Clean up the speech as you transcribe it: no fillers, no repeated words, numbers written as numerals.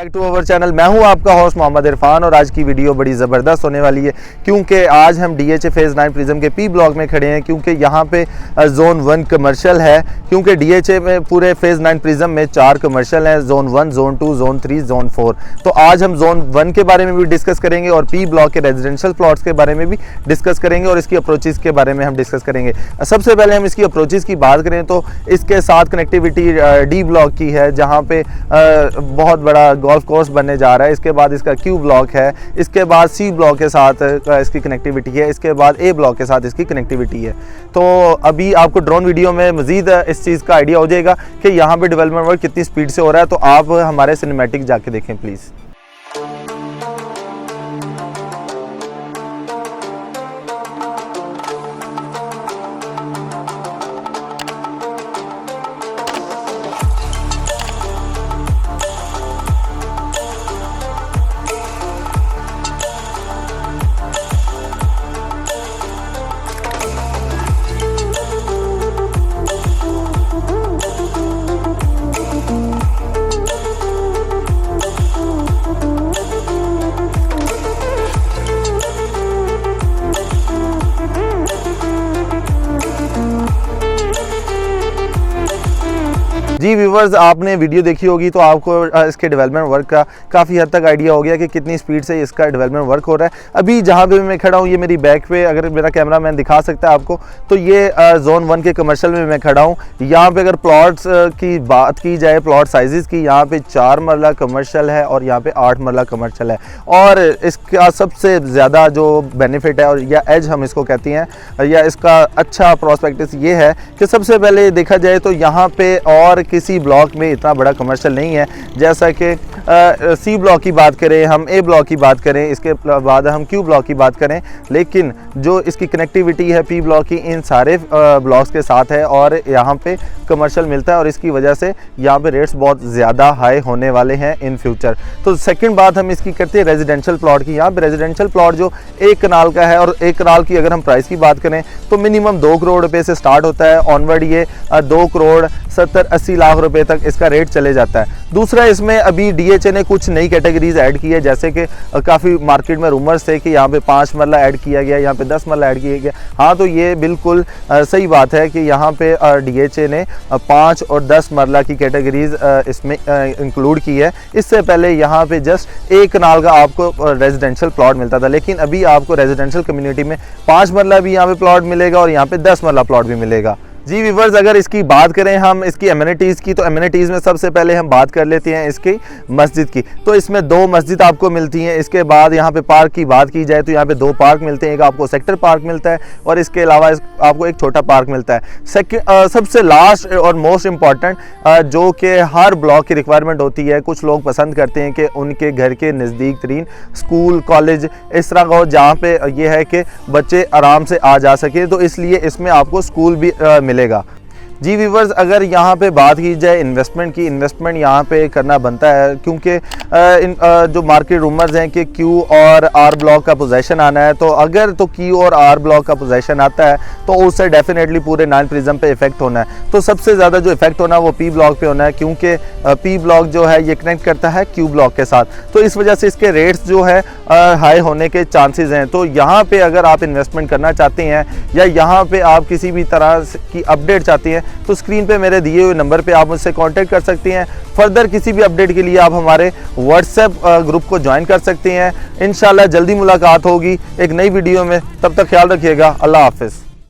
Back to our channel. मैं हूं आपका होस्ट मोहम्मद इरफान और आज की वीडियो बड़ी ज़बरदस्त होने वाली है क्योंकि आज हम DHA फेज़ 9 प्रिज्म के पी ब्लॉक में खड़े हैं क्योंकि यहां पे जोन 1 कमर्शियल है। क्योंकि DHA में पूरे फेज़ 9 प्रिज्म में 4 कमर्शियल हैं, जोन 1, जोन 2, जोन 3, जोन 4। तो आज हम जोन 1 के बारे में भी डिस्कस करेंगे और पी ब्लॉक के रेजिडेंशियल प्लॉट्स के बारे में भी डिस्कस करेंगे और इसकी अप्रोचेज़ के बारे में हम डिस्कस करेंगे। सबसे पहले हम इसकी अप्रोचेज़ की बात करें तो इसके साथ कनेक्टिविटी डी ब्लॉक की है जहाँ पे बहुत बड़ा गोल्फ कोर्स बनने जा रहा है। इसके बाद इसका क्यू ब्लॉक है, इसके बाद सी ब्लॉक के साथ इसकी कनेक्टिविटी है, इसके बाद ए ब्लॉक के साथ इसकी कनेक्टिविटी है। तो अभी आपको ड्रोन वीडियो में मज़ीद इस चीज़ का आइडिया हो जाएगा कि यहाँ पे डेवलपमेंट वर्क कितनी स्पीड से हो रहा है। तो आप हमारे सिनेमैटिक जाके देखें प्लीज़। जी व्यूवर्स, आपने वीडियो देखी होगी तो आपको इसके डेवलपमेंट वर्क का काफ़ी हद तक आइडिया हो गया कि कितनी स्पीड से इसका डेवलपमेंट वर्क हो रहा है। अभी जहाँ पे मैं खड़ा हूँ, ये मेरी बैक पे, अगर मेरा कैमरा मैन दिखा सकता है आपको, तो ये जोन 1 के कमर्शियल में मैं खड़ा हूँ। यहाँ पे अगर प्लॉट्स की बात की जाए, प्लॉट साइजेस की, यहाँ पे 4 मरला कमर्शियल है और यहाँ पे 8 मरला कमर्शियल है। और इसका सबसे ज़्यादा जो बेनिफिट है और या एज हम इसको कहते हैं या इसका अच्छा प्रोस्पेक्टस ये है कि सबसे पहले देखा जाए तो यहाँ पे और किसी ब्लॉक में इतना बड़ा कमर्शियल नहीं है। जैसा कि सी ब्लॉक की बात करें, हम ए ब्लॉक की बात करें, इसके बाद हम क्यू ब्लॉक की बात करें, लेकिन जो इसकी कनेक्टिविटी है पी ब्लॉक की इन सारे ब्लॉक्स के साथ है और यहाँ पे कमर्शियल मिलता है और इसकी वजह से यहाँ पे रेट्स बहुत ज़्यादा हाई होने वाले हैं इन फ्यूचर। तो सेकंड बात हम इसकी करते हैं रेजिडेंशियल प्लॉट की। यहाँ पे रेजिडेंशियल प्लॉट जो 1 कनाल का है और 1 कनाल की अगर हम प्राइस की बात करें तो मिनिमम 2 करोड़ रुपए से स्टार्ट होता है, ऑनवर्ड ये 2 करोड़ 70-80 लाख रुपए तक इसका रेट चले जाता है। दूसरा, इसमें अभी DHA ने कुछ नई कैटेगरीज ऐड की है, जैसे कि काफ़ी मार्केट में रूमर्स थे कि यहाँ पे 5 मरला ऐड किया गया, यहाँ पे 10 मरला ऐड किया गया। हाँ, तो ये बिल्कुल सही बात है कि यहाँ पे DHA ने 5 और 10 मरला की कैटेगरीज इसमें इंक्लूड की है। इससे पहले यहाँ पे जस्ट 1 कनाल का आपको रेजिडेंशियल प्लॉट मिलता था, लेकिन अभी आपको रेजिडेंशियल कम्युनिटी में 5 मरला भी यहाँ पे प्लॉट मिलेगा और यहाँ पे 10 मरला प्लॉट भी मिलेगा। जी व्यूवर्स, अगर इसकी बात करें हम इसकी एमिनिटीज़ की, तो एमिनिटीज़ में सबसे पहले हम बात कर लेते हैं इसकी मस्जिद की। तो इसमें 2 मस्जिद आपको मिलती हैं। इसके बाद यहाँ पे पार्क की बात की जाए तो यहाँ पे 2 पार्क मिलते हैं। एक आपको सेक्टर पार्क मिलता है और इसके अलावा आपको एक छोटा पार्क मिलता है। सबसे लास्ट और मोस्ट इम्पॉर्टेंट जो कि हर ब्लॉक की रिक्वायरमेंट होती है, कुछ लोग पसंद करते हैं कि उनके घर के नज़दीक तरीन स्कूल, कॉलेज इस तरह का हो जहाँ पे ये है कि बच्चे आराम से आ जा सके, तो इसलिए इसमें आपको स्कूल भी मिलेगा। जी व्यूवर्स, अगर यहाँ पे बात की जाए इन्वेस्टमेंट की, इन्वेस्टमेंट यहाँ पे करना बनता है क्योंकि जो मार्केट रूमर्स हैं कि क्यू और आर ब्लॉक का पोजीशन आना है, तो अगर तो क्यू और आर ब्लॉक का पोजीशन आता है तो उससे डेफिनेटली पूरे 9 प्रिज्म पे इफेक्ट होना है। तो सबसे ज़्यादा जो इफेक्ट होना है वो पी ब्लॉक पे होना है क्योंकि पी ब्लॉक जो है ये कनेक्ट करता है क्यू ब्लॉक के साथ, तो इस वजह से इसके रेट्स जो है हाई होने के चांसेस हैं। तो यहाँ पे अगर आप इन्वेस्टमेंट करना चाहते हैं या यहाँ पे आप किसी भी तरह की अपडेट चाहते हैं तो स्क्रीन पे मेरे दिए हुए नंबर पे आप मुझसे कांटेक्ट कर सकते हैं। फर्दर किसी भी अपडेट के लिए आप हमारे व्हाट्सएप ग्रुप को ज्वाइन कर सकते हैं। इंशाल्लाह जल्दी मुलाकात होगी एक नई वीडियो में, तब तक ख्याल रखिएगा। अल्लाह हाफिज़।